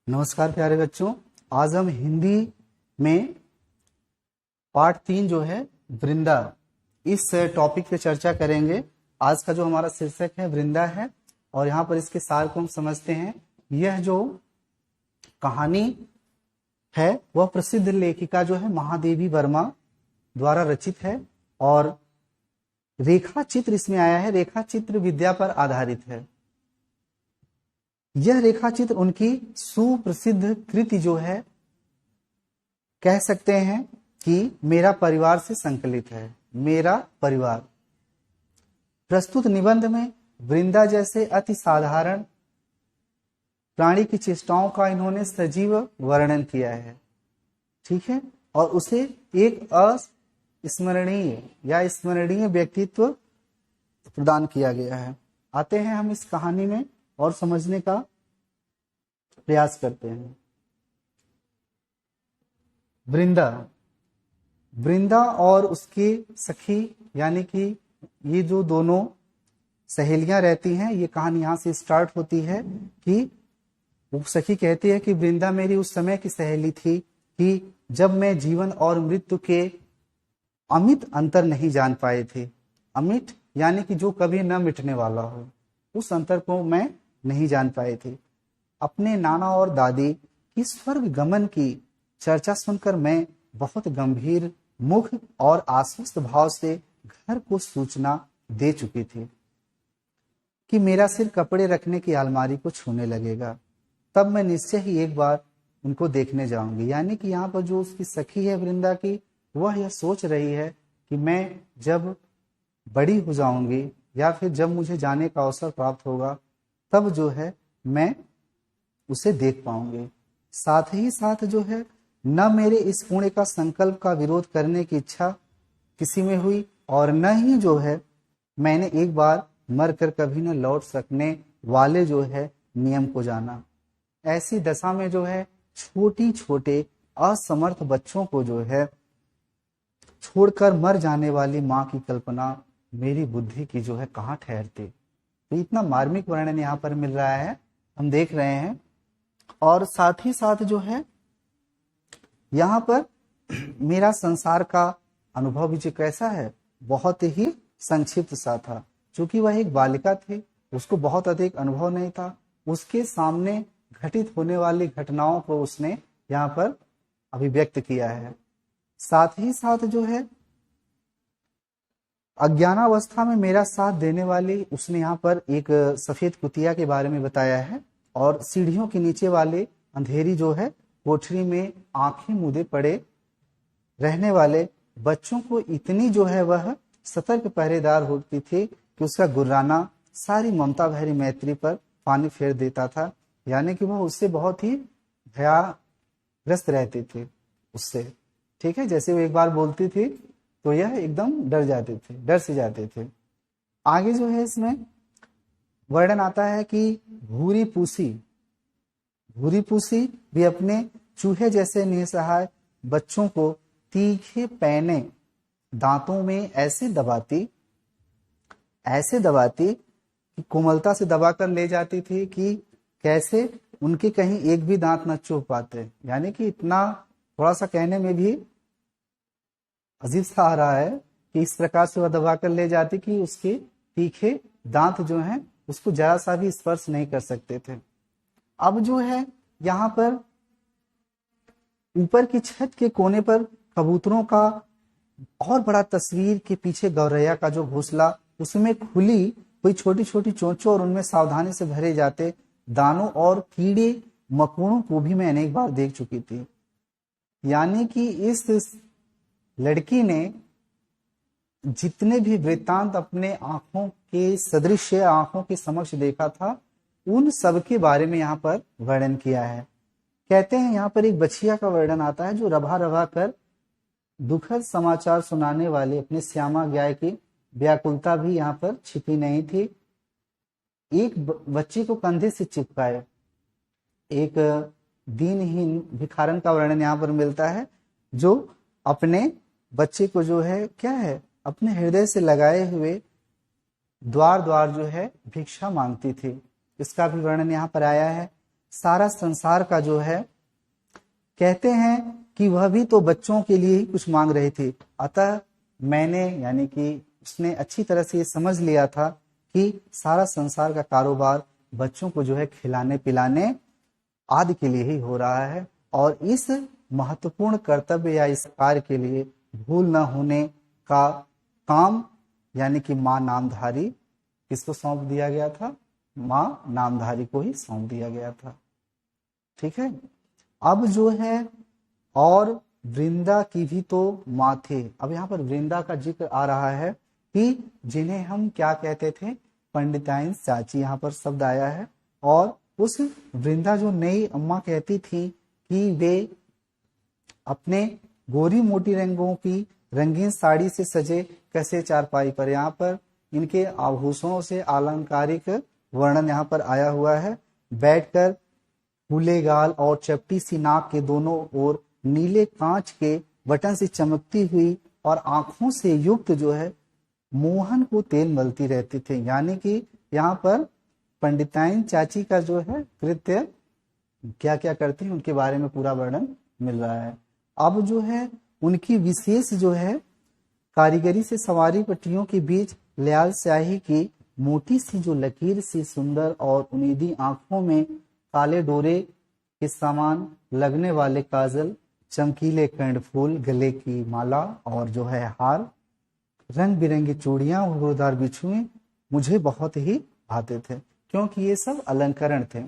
नमस्कार प्यारे बच्चों। आज हम हिंदी में पार्ट 3 जो है वृंदा, इस टॉपिक पे चर्चा करेंगे। आज का जो हमारा शीर्षक है वृंदा है और यहाँ पर इसके सार को हम समझते हैं। यह जो कहानी है वह प्रसिद्ध लेखिका जो है महादेवी वर्मा द्वारा रचित है और रेखा चित्र इसमें आया है। रेखा चित्र विद्या पर आधारित है। यह रेखा चित्र उनकी सुप्रसिद्ध कृति जो है कह सकते हैं कि मेरा परिवार से संकलित है। मेरा परिवार प्रस्तुत निबंध में वृंदा जैसे अति साधारण प्राणी की चेष्टाओं का इन्होंने सजीव वर्णन किया है, ठीक है, और उसे एक अस्मरणीय या स्मरणीय व्यक्तित्व प्रदान किया गया है। आते हैं हम इस कहानी में और समझने का प्रयास करते हैं। वृंदा और उसकी सखी यानी कि ये जो दोनों सहेलियां रहती हैं, ये कहानी यहां से स्टार्ट होती है कि वो सखी कहती है कि वृंदा मेरी उस समय की सहेली थी कि जब मैं जीवन और मृत्यु के अमित अंतर नहीं जान पाए थे। अमिट यानी कि जो कभी न मिटने वाला हो, उस अंतर को मैं नहीं जान पाए थे। अपने नाना और दादी की स्वर्ग गमन की चर्चा सुनकर मैं बहुत गंभीर मुख और आश्वस्त भाव से घर को सूचना दे चुकी थी कि मेरा सिर कपड़े रखने की अलमारी को छूने लगेगा। तब मैं निश्चय ही एक बार उनको देखने जाऊंगी। यानी कि यहाँ पर जो उसकी सखी है वृंदा की, वह यह सोच रही है कि मैं जब बड़ी हो जाऊंगी या फिर जब मुझे जाने का अवसर प्राप्त होगा तब जो है मैं उसे देख पाऊंगी। साथ ही साथ जो है न मेरे इस पुण्य का संकल्प का विरोध करने की इच्छा किसी में हुई और न ही जो है मैंने एक बार मरकर कभी न लौट सकने वाले जो है नियम को जाना। ऐसी दशा में जो है छोटी छोटे असमर्थ बच्चों को जो है छोड़कर मर जाने वाली माँ की कल्पना मेरी बुद्धि की जो है कहाँ ठहरती। तो इतना मार्मिक वर्णन यहाँ पर मिल रहा है, हम देख रहे हैं। और साथ ही साथ जो है यहाँ पर मेरा संसार का अनुभव भी जो कैसा है, बहुत ही संक्षिप्त सा था। क्योंकि वह एक बालिका थी, उसको बहुत अधिक अनुभव नहीं था। उसके सामने घटित होने वाली घटनाओं को उसने यहाँ पर अभिव्यक्त किया है। साथ ही साथ जो है अज्ञानावस्था में मेरा साथ देने वाली उसने यहाँ पर एक सफेद कुतिया के बारे में बताया है और सीढ़ियों के नीचे वाले अंधेरी जो है कोठरी में आंखें मूंदे पड़े रहने वाले बच्चों को इतनी जो है वह सतर्क पहरेदार होती थी कि उसका गुर्राना सारी ममता भरी मैत्री पर पानी फेर देता था। यानी कि वह उससे बहुत ही भयाग्रस्त रहती थी उससे, ठीक है। जैसे वो एक बार बोलती थी तो यह एकदम डर से जाते थे। आगे जो है इसमें वर्णन आता है कि भूरी पूसी भी अपने चूहे जैसे निसहाय बच्चों को तीखे पैने दांतों में ऐसे दबाती कि कोमलता से दबाकर ले जाती थी कि कैसे उनके कहीं एक भी दांत न चुभ पाते। यानी कि इतना थोड़ा सा कहने में भी अजीब सा आ रहा है कि इस प्रकार से वह दबाकर ले जाती कि उसके तीखे दांत जो हैं उसको जरा सा भी स्पर्श नहीं कर सकते थे। अब जो है यहाँ पर ऊपर की छत के कोने पर कबूतरों का और बड़ा तस्वीर के पीछे गौरैया का जो घोंसला, उसमें खुली हुई छोटी छोटी चोंचों और उनमें सावधानी से भरे जाते दानों और कीड़े मकोड़ों को भी मैं अनेक बार देख चुकी थी। यानी कि इस लड़की ने जितने भी वृत्तांत अपने आंखों के सदृश आंखों के समक्ष देखा था, उन सब के बारे में यहाँ पर वर्णन किया है। कहते हैं यहाँ पर एक बछिया का वर्णन आता है जो रभा रभा कर दुखद समाचार सुनाने वाले अपने श्यामा गाय की व्याकुलता भी यहाँ पर छिपी नहीं थी। एक बच्ची को कंधे से चिपकाए एक दीनहीन भिखारन का वर्णन यहाँ पर मिलता है जो अपने बच्चे को जो है क्या है अपने हृदय से लगाए हुए द्वार द्वार जो है भिक्षा मांगती थी। इसका भी वर्णन यहाँ पर आया है। सारा संसार का जो है, कहते हैं कि वह भी तो बच्चों के लिए ही कुछ मांग रही थी। अतः मैंने, यानी कि उसने अच्छी तरह से ये समझ लिया था कि सारा संसार का कारोबार बच्चों को जो है खिलाने पिलाने आदि के लिए ही हो रहा है, और इस महत्वपूर्ण कर्तव्य या इस कार्य के लिए भूल न होने का काम, यानी कि मां नामधारी, किसको सौंप दिया गया था? मां नामधारी को ही सौंप दिया गया था। ठीक है। अब जो है, और वृंदा की भी तो माँ थे। अब यहाँ पर वृंदा का जिक्र आ रहा है कि जिन्हें हम क्या कहते थे? पंडिताइन चाची, यहाँ पर शब्द आया है। और उस वृंदा जो नई अम्मा कहती थी कि वे अपने गोरी मोटी रंगों की रंगीन साड़ी से सजे कैसे चारपाई पर, यहाँ पर इनके आभूषणों से अलंकारिक वर्णन यहाँ पर आया हुआ है, बैठकर फूले गाल और चपटी सी नाक के दोनों ओर नीले कांच के बटन से चमकती हुई और आंखों से युक्त जो है मोहन को तेल मलती रहती थी। यानी कि यहाँ पर पंडिताइन चाची का जो है कृत्य क्या क्या करती हैं उनके बारे में पूरा वर्णन मिल रहा है। अब जो है उनकी विशेष जो है कारीगरी से सवारी पट्टियों के बीच लाल स्याही की मोटी सी जो लकीर सी सुंदर और उम्मीदी आंखों में काले डोरे के समान लगने वाले काजल, चमकीले कर्णफूल, गले की माला और जो है हार, रंग बिरंगी चूड़ियां और गोलदार बिछुए मुझे बहुत ही भाते थे, क्योंकि ये सब अलंकरण थे।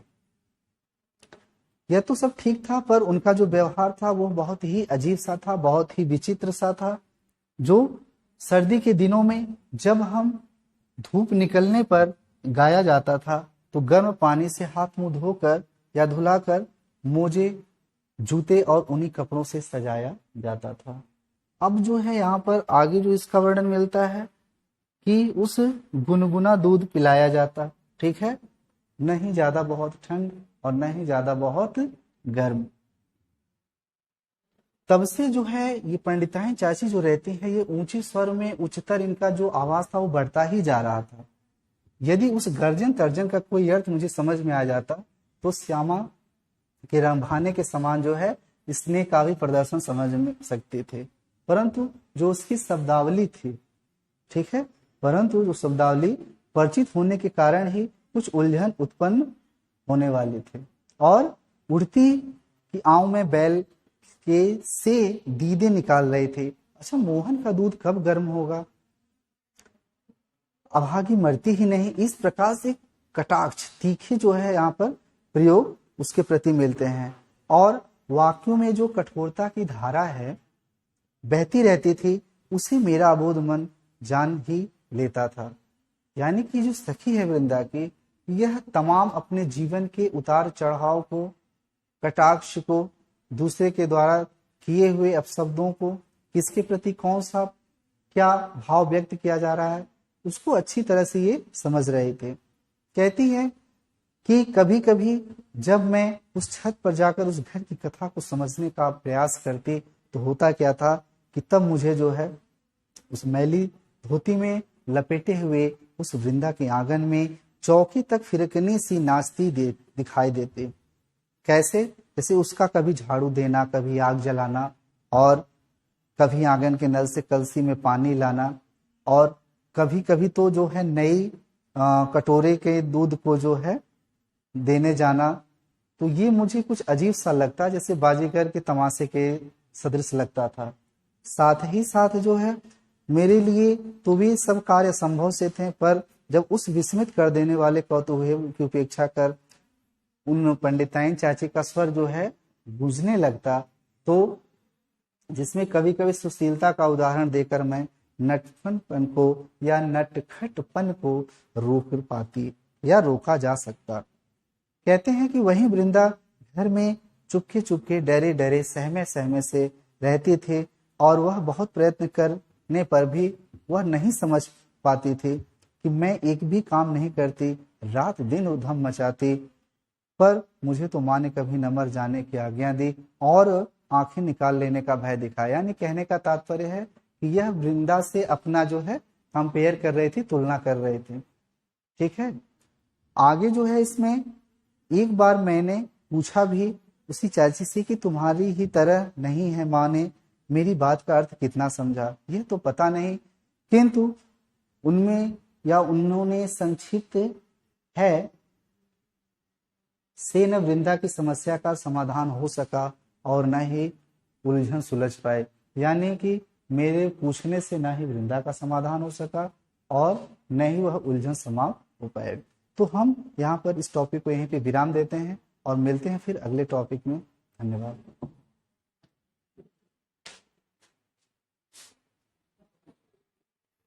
यह तो सब ठीक था, पर उनका जो व्यवहार था वो बहुत ही अजीब सा था, बहुत ही विचित्र सा था। जो सर्दी के दिनों में जब हम धूप निकलने पर गाया जाता था तो गर्म पानी से हाथ मुंह धोकर या धुलाकर मोजे, जूते और उन्हीं कपड़ों से सजाया जाता था। अब जो है यहाँ पर आगे जो इसका वर्णन मिलता है कि उस गुनगुना दूध पिलाया जाता, ठीक है, नहीं ज्यादा बहुत ठंड और नहीं ज्यादा बहुत गर्म। तब से जो है ये पंडिताइन चाची जो रहती है, ये ऊंची स्वर में उच्चतर इनका जो आवाज था वो बढ़ता ही जा रहा था। यदि उस गर्जन तर्जन का कोई अर्थ मुझे समझ में आ जाता तो श्यामा के रंभाने के समान जो है स्नेह का भी प्रदर्शन समझ में सकते थे, परंतु जो उसकी शब्दावली थी, ठीक है, परंतु जो शब्दावली परिचित होने के कारण ही कुछ उलझन उत्पन्न होने वाले थे। और उड़ती की आंव में बैल के से दीदे निकाल रहे थे। अच्छा, मोहन का दूध कब गर्म होगा? अभागी मरती ही नहीं। इस प्रकार से कटाक्ष तीखे जो है यहाँ पर प्रयोग उसके प्रति मिलते हैं, और वाक्यों में जो कठोरता की धारा है बहती रहती थी, उसे मेरा अबोध मन जान ही लेता था। यानी कि जो सखी है वृंदा की, यह तमाम अपने जीवन के उतार चढ़ाव को, कटाक्ष को, दूसरे के द्वारा किए हुए अपशब्दों को, किसके प्रति कौन सा क्या भाव व्यक्त किया जा रहा है, उसको अच्छी तरह से ये समझ रहे थे। कहती है कि कभी कभी जब मैं उस छत पर जाकर उस घर की कथा को समझने का प्रयास करती तो होता क्या था कि तब मुझे जो है उस मैली धोती में लपेटे हुए उस वृंदा के आंगन में चौकी तक फिरकनी सी नाचती दिखाई देते। कैसे? जैसे उसका कभी झाड़ू देना, कभी आग जलाना, और कभी आंगन के नल से कलसी में पानी लाना, और कभी कभी तो जो है नई कटोरे के दूध को जो है देने जाना। तो ये मुझे कुछ अजीब सा लगता, जैसे बाजीगर के तमाशे के सदृश लगता था। साथ ही साथ जो है मेरे लिए तो वे सब कार्य संभव से थे, पर जब उस विस्मित कर देने वाले कौतूहल की उपेक्षा कर उन पंडिताइन चाची का स्वर जो है गूंजने लगता, तो जिसमें कभी कभी सुशीलता का उदाहरण देकर मैं नटखटपन को या नटखटपन को रोक पाती या रोका जा सकता। कहते हैं कि वहीं वृंदा घर में चुपके चुपके डरे डरे सहमे सहमे से रहती थी, और वह बहुत प्रयत्न करने पर भी वह नहीं समझ पाती थी कि मैं एक भी काम नहीं करती, रात दिन उधम मचाती, पर मुझे तो माँ ने कभी न मर जाने की आज्ञा दी और आंखें निकाल लेने का भय दिखाया। यानी कहने का तात्पर्य है कि यह वृंदा से अपना जो है कंपेयर कर रही थी, तुलना कर रही थी। ठीक है, आगे जो है इसमें एक बार मैंने पूछा भी उसी चाची से कि तुम्हारी ही तरह नहीं है माँ ने मेरी बात का अर्थ कितना समझा, यह तो पता नहीं, किंतु उनमें या उन्होंने संक्षिप्त है से न वृंदा की समस्या का समाधान हो सका और न ही उलझन सुलझ पाए। यानी कि मेरे पूछने से न ही वृंदा का समाधान हो सका और न ही वह उलझन समाप्त हो पाए। तो हम यहाँ पर इस टॉपिक को यहीं पे विराम देते हैं और मिलते हैं फिर अगले टॉपिक में। धन्यवाद।